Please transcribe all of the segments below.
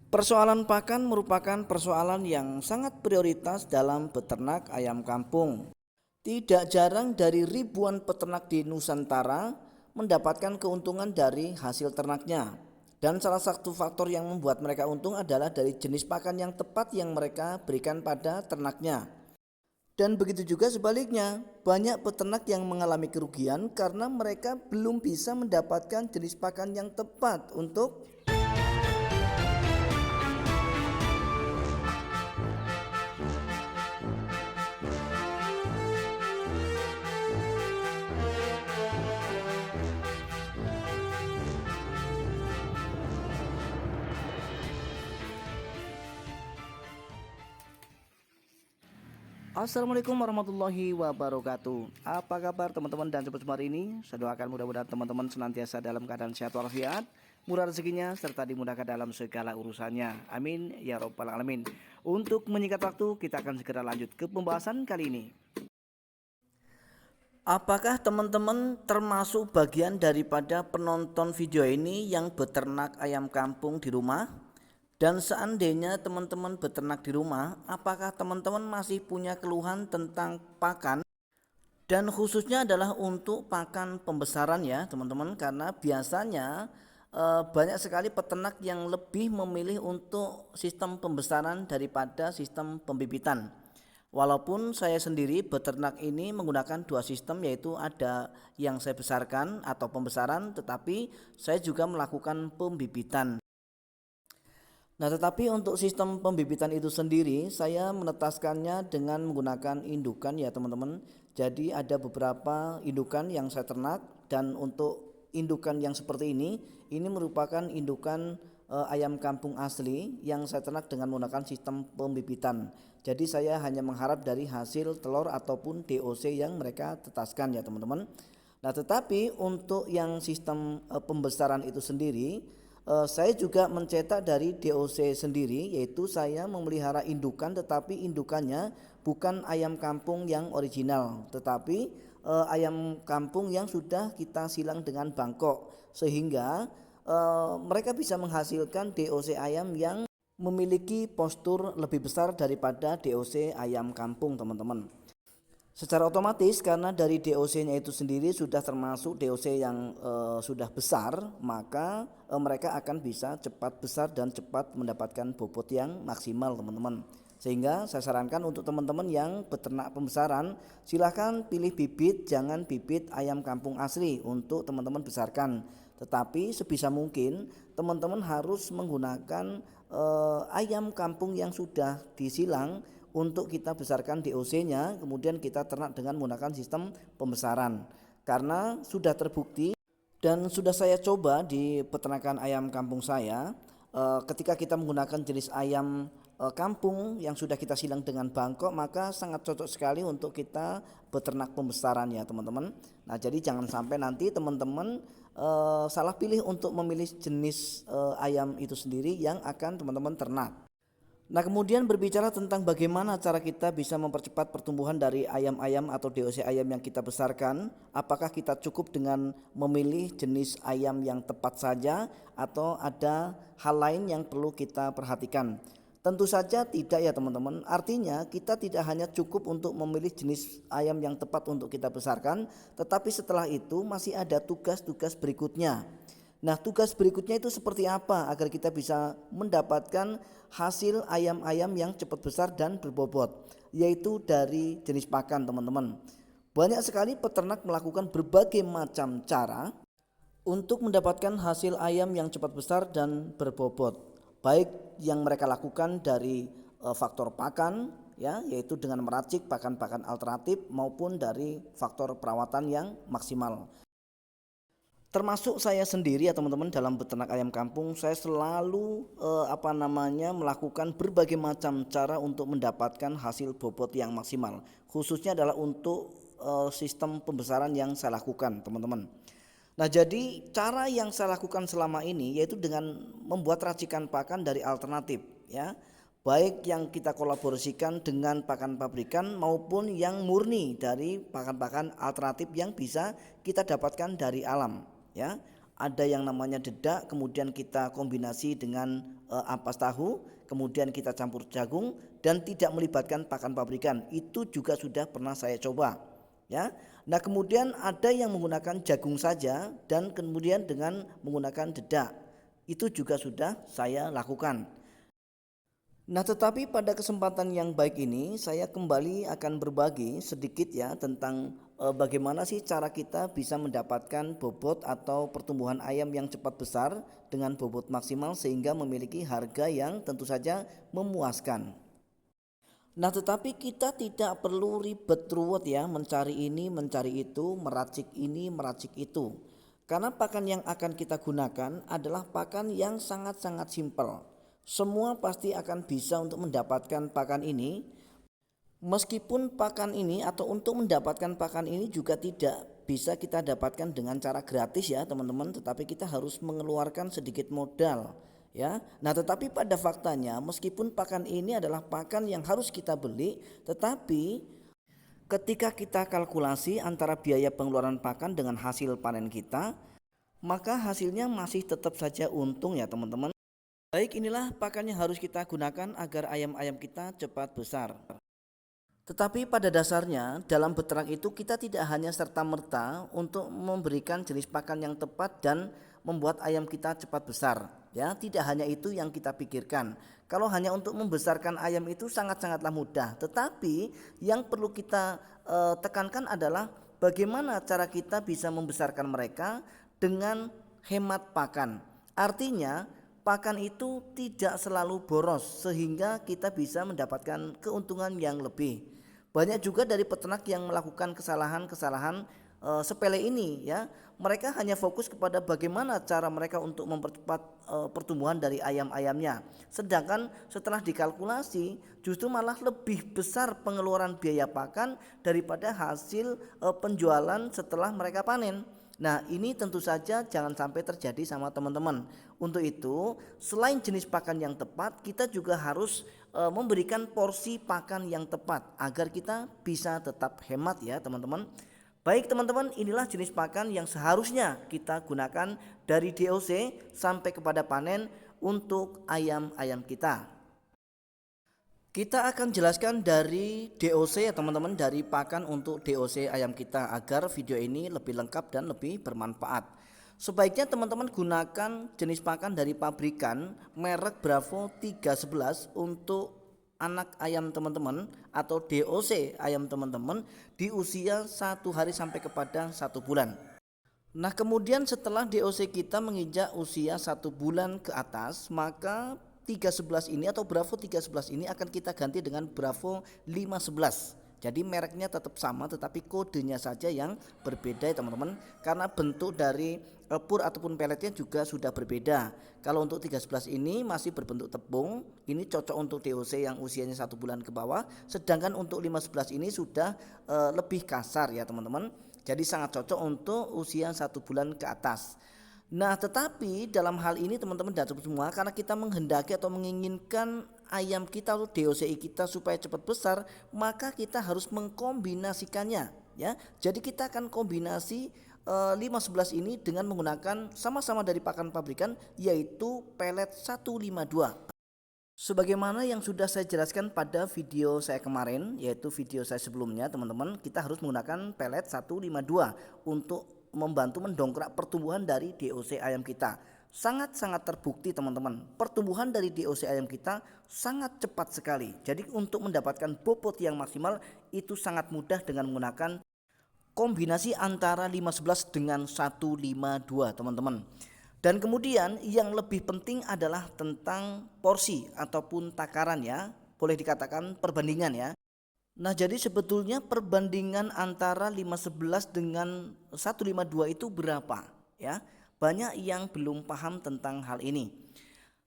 Persoalan pakan merupakan persoalan yang sangat prioritas dalam beternak ayam kampung. Tidak jarang dari ribuan peternak di Nusantara mendapatkan keuntungan dari hasil ternaknya. Dan salah satu faktor yang membuat mereka untung adalah dari jenis pakan yang tepat yang mereka berikan pada ternaknya. Dan begitu juga sebaliknya, banyak peternak yang mengalami kerugian karena mereka belum bisa mendapatkan jenis pakan yang tepat untuk. Assalamualaikum warahmatullahi wabarakatuh. Apa kabar teman-teman dan sobat semua hari ini? Saya doakan mudah-mudahan teman-teman senantiasa dalam keadaan sehat walafiat, murah rezekinya serta dimudahkan dalam segala urusannya. Amin ya robbal alamin. Untuk menyingkat waktu, kita akan segera lanjut ke pembahasan kali ini. Apakah teman-teman termasuk bagian daripada penonton video ini yang beternak ayam kampung di rumah? Dan seandainya teman-teman beternak di rumah, apakah teman-teman masih punya keluhan tentang pakan? Dan khususnya adalah untuk pakan pembesaran ya teman-teman, karena biasanya banyak sekali peternak yang lebih memilih untuk sistem pembesaran daripada sistem pembibitan. Walaupun saya sendiri beternak ini menggunakan dua sistem, yaitu ada yang saya besarkan atau pembesaran, tetapi saya juga melakukan pembibitan. Nah, tetapi untuk sistem pembibitan itu sendiri saya menetaskannya dengan menggunakan indukan ya teman-teman. Jadi ada beberapa indukan yang saya ternak, dan untuk indukan yang seperti ini merupakan indukan ayam kampung asli yang saya ternak dengan menggunakan sistem pembibitan. Jadi saya hanya mengharap dari hasil telur ataupun DOC yang mereka tetaskan ya teman-teman. Nah, tetapi untuk yang sistem pembesaran itu sendiri, saya juga mencetak dari DOC sendiri, yaitu saya memelihara indukan, tetapi indukannya bukan ayam kampung yang original, tetapi ayam kampung yang sudah kita silang dengan bangkok, sehingga mereka bisa menghasilkan DOC ayam yang memiliki postur lebih besar daripada DOC ayam kampung teman-teman. Secara otomatis karena dari DOC-nya itu sendiri sudah termasuk DOC yang sudah besar, maka mereka akan bisa cepat besar dan cepat mendapatkan bobot yang maksimal teman-teman. Sehingga saya sarankan untuk teman-teman yang beternak pembesaran, silahkan pilih bibit, jangan bibit ayam kampung asli untuk teman-teman besarkan. Tetapi sebisa mungkin teman-teman harus menggunakan ayam kampung yang sudah disilang untuk kita besarkan DOC-nya, kemudian kita ternak dengan menggunakan sistem pembesaran. Karena sudah terbukti dan sudah saya coba di peternakan ayam kampung saya, ketika kita menggunakan jenis ayam kampung yang sudah kita silang dengan bangkok, maka sangat cocok sekali untuk kita beternak pembesaran ya teman-teman. Nah, jadi jangan sampai nanti teman-teman salah pilih untuk memilih jenis ayam itu sendiri yang akan teman-teman ternak. Nah, kemudian berbicara tentang bagaimana cara kita bisa mempercepat pertumbuhan dari ayam-ayam atau DOC ayam yang kita besarkan. Apakah kita cukup dengan memilih jenis ayam yang tepat saja atau ada hal lain yang perlu kita perhatikan? Tentu saja tidak ya teman-teman. Artinya kita tidak hanya cukup untuk memilih jenis ayam yang tepat untuk kita besarkan, tetapi setelah itu masih ada tugas-tugas berikutnya. Nah, tugas berikutnya itu seperti apa agar kita bisa mendapatkan hasil ayam-ayam yang cepat besar dan berbobot, yaitu dari jenis pakan teman-teman. Banyak sekali peternak melakukan berbagai macam cara untuk mendapatkan hasil ayam yang cepat besar dan berbobot. Baik yang mereka lakukan dari faktor pakan ya, yaitu dengan meracik pakan-pakan alternatif, maupun dari faktor perawatan yang maksimal. Termasuk saya sendiri ya teman-teman, dalam beternak ayam kampung saya selalu melakukan berbagai macam cara untuk mendapatkan hasil bobot yang maksimal, khususnya adalah untuk sistem pembesaran yang saya lakukan teman-teman. Nah, jadi cara yang saya lakukan selama ini yaitu dengan membuat racikan pakan dari alternatif ya, baik yang kita kolaborasikan dengan pakan pabrikan maupun yang murni dari pakan-pakan alternatif yang bisa kita dapatkan dari alam ya. Ada yang namanya dedak, kemudian kita kombinasi dengan ampas tahu, kemudian kita campur jagung dan tidak melibatkan pakan pabrikan. Itu juga sudah pernah saya coba, ya. Nah, kemudian ada yang menggunakan jagung saja dan kemudian dengan menggunakan dedak. Itu juga sudah saya lakukan. Nah, tetapi pada kesempatan yang baik ini saya kembali akan berbagi sedikit ya tentang bagaimana sih cara kita bisa mendapatkan bobot atau pertumbuhan ayam yang cepat besar dengan bobot maksimal sehingga memiliki harga yang tentu saja memuaskan. Nah, tetapi kita tidak perlu ribet ruwet ya mencari ini, mencari itu, meracik ini, meracik itu. Karena pakan yang akan kita gunakan adalah pakan yang sangat-sangat simpel. Semua pasti akan bisa untuk mendapatkan pakan ini. Meskipun pakan ini atau untuk mendapatkan pakan ini juga tidak bisa kita dapatkan dengan cara gratis ya teman-teman, tetapi kita harus mengeluarkan sedikit modal ya. Nah, tetapi pada faktanya meskipun pakan ini adalah pakan yang harus kita beli, tetapi ketika kita kalkulasi antara biaya pengeluaran pakan dengan hasil panen kita, maka hasilnya masih tetap saja untung ya teman-teman. Baik, inilah pakan yang harus kita gunakan agar ayam-ayam kita cepat besar. Tetapi pada dasarnya dalam beternak itu kita tidak hanya serta-merta untuk memberikan jenis pakan yang tepat dan membuat ayam kita cepat besar. Ya, tidak hanya itu yang kita pikirkan. Kalau hanya untuk membesarkan ayam itu sangat-sangatlah mudah. Tetapi yang perlu kita tekankan adalah bagaimana cara kita bisa membesarkan mereka dengan hemat pakan. Artinya pakan itu tidak selalu boros sehingga kita bisa mendapatkan keuntungan yang lebih. Banyak juga dari peternak yang melakukan kesalahan-kesalahan sepele ini ya. Mereka hanya fokus kepada bagaimana cara mereka untuk mempercepat pertumbuhan dari ayam-ayamnya. Sedangkan setelah dikalkulasi justru malah lebih besar pengeluaran biaya pakan daripada hasil penjualan setelah mereka panen. Nah, ini tentu saja jangan sampai terjadi sama teman-teman. Untuk itu, selain jenis pakan yang tepat, kita juga harus memberikan porsi pakan yang tepat agar kita bisa tetap hemat ya teman-teman. Baik teman-teman, inilah jenis pakan yang seharusnya kita gunakan dari DOC sampai kepada panen untuk ayam-ayam kita. Kita akan jelaskan dari DOC ya teman-teman, dari pakan untuk DOC ayam kita agar video ini lebih lengkap dan lebih bermanfaat. Sebaiknya teman-teman gunakan jenis pakan dari pabrikan merek Bravo 311 untuk anak ayam teman-teman atau DOC ayam teman-teman di usia 1 hari sampai kepada 1 bulan. Nah, kemudian setelah DOC kita menginjak usia 1 bulan ke atas, maka 311 ini atau Bravo 311 ini akan kita ganti dengan Bravo 511. Jadi mereknya tetap sama tetapi kodenya saja yang berbeda ya teman-teman, karena bentuk dari pur ataupun peletnya juga sudah berbeda. Kalau untuk 311 ini masih berbentuk tepung, ini cocok untuk DOC yang usianya 1 bulan ke bawah, sedangkan untuk 511 ini sudah lebih kasar ya teman-teman. Jadi sangat cocok untuk usia 1 bulan ke atas. Nah, tetapi dalam hal ini teman-teman dan semua, karena kita menghendaki atau menginginkan ayam kita atau DOCI kita supaya cepat besar, maka kita harus mengkombinasikannya ya. Jadi kita akan kombinasi 511 ini dengan menggunakan sama-sama dari pakan pabrikan, yaitu pelet 152. Sebagaimana yang sudah saya jelaskan pada video saya kemarin, yaitu video saya sebelumnya teman-teman, kita harus menggunakan pelet 152 untuk membantu mendongkrak pertumbuhan dari DOC ayam kita. Sangat-sangat terbukti teman-teman, pertumbuhan dari DOC ayam kita sangat cepat sekali. Jadi untuk mendapatkan bobot yang maksimal itu sangat mudah dengan menggunakan kombinasi antara 511 dengan 152 teman-teman. Dan kemudian yang lebih penting adalah tentang porsi ataupun takaran ya, boleh dikatakan perbandingan ya. Nah, jadi sebetulnya perbandingan antara 511 dengan 152 itu berapa ya? Banyak yang belum paham tentang hal ini.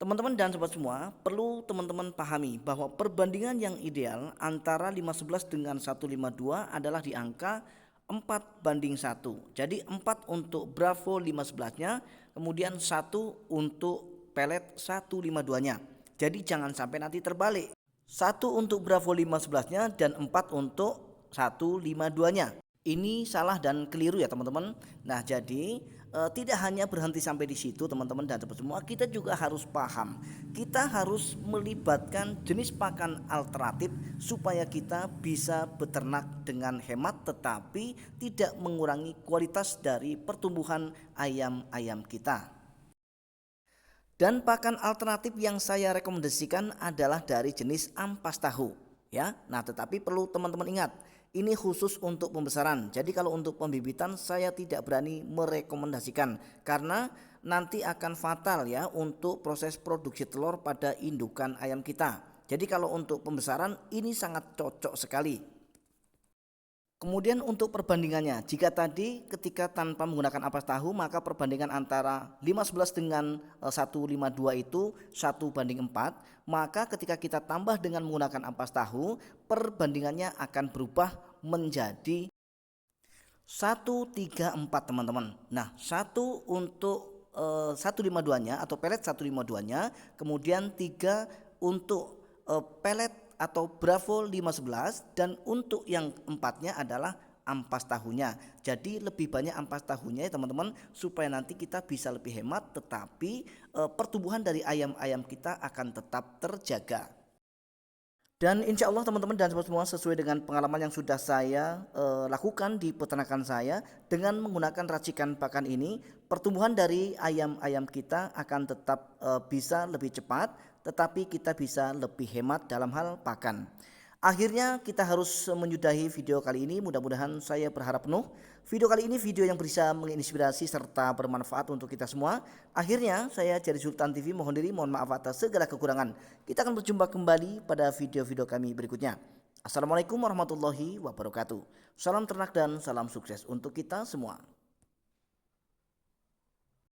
Teman-teman dan sobat semua, perlu teman-teman pahami bahwa perbandingan yang ideal antara 511 dengan 152 adalah di angka 4:1. Jadi 4 untuk Bravo 511-nya, kemudian 1 untuk pelet 152-nya. Jadi jangan sampai nanti terbalik. 1 untuk Bravo 511-nya dan 4 untuk 152-nya. Ini salah dan keliru ya teman-teman. Nah, jadi tidak hanya berhenti sampai di situ teman-teman dan teman semua, kita juga harus paham, kita harus melibatkan jenis pakan alternatif supaya kita bisa beternak dengan hemat tetapi tidak mengurangi kualitas dari pertumbuhan ayam-ayam kita. Dan pakan alternatif yang saya rekomendasikan adalah dari jenis ampas tahu ya. Nah, tetapi perlu teman-teman ingat, ini khusus untuk pembesaran. Jadi kalau untuk pembibitan saya tidak berani merekomendasikan karena nanti akan fatal ya untuk proses produksi telur pada indukan ayam kita. Jadi kalau untuk pembesaran ini sangat cocok sekali. Kemudian untuk perbandingannya, jika tadi ketika tanpa menggunakan ampas tahu maka perbandingan antara 511 dengan 152 itu 1:4, maka ketika kita tambah dengan menggunakan ampas tahu perbandingannya akan berubah menjadi 1:4 teman-teman. Nah, 1 untuk 152-nya atau pelet 152-nya, kemudian 3 untuk pelet atau Bravo 511 dan untuk yang 4-nya adalah ampas tahunya. Jadi lebih banyak ampas tahunya ya teman-teman supaya nanti kita bisa lebih hemat tetapi pertumbuhan dari ayam-ayam kita akan tetap terjaga. Dan insya Allah teman-teman dan semua sesuai dengan pengalaman yang sudah saya lakukan di peternakan saya dengan menggunakan racikan pakan ini, pertumbuhan dari ayam-ayam kita akan tetap bisa lebih cepat tetapi kita bisa lebih hemat dalam hal pakan. Akhirnya kita harus menyudahi video kali ini. Mudah-mudahan saya berharap penuh video kali ini video yang bisa menginspirasi serta bermanfaat untuk kita semua. Akhirnya saya dari Sultan TV mohon diri, mohon maaf atas segala kekurangan. Kita akan berjumpa kembali pada video-video kami berikutnya. Assalamualaikum warahmatullahi wabarakatuh. Salam ternak dan salam sukses untuk kita semua.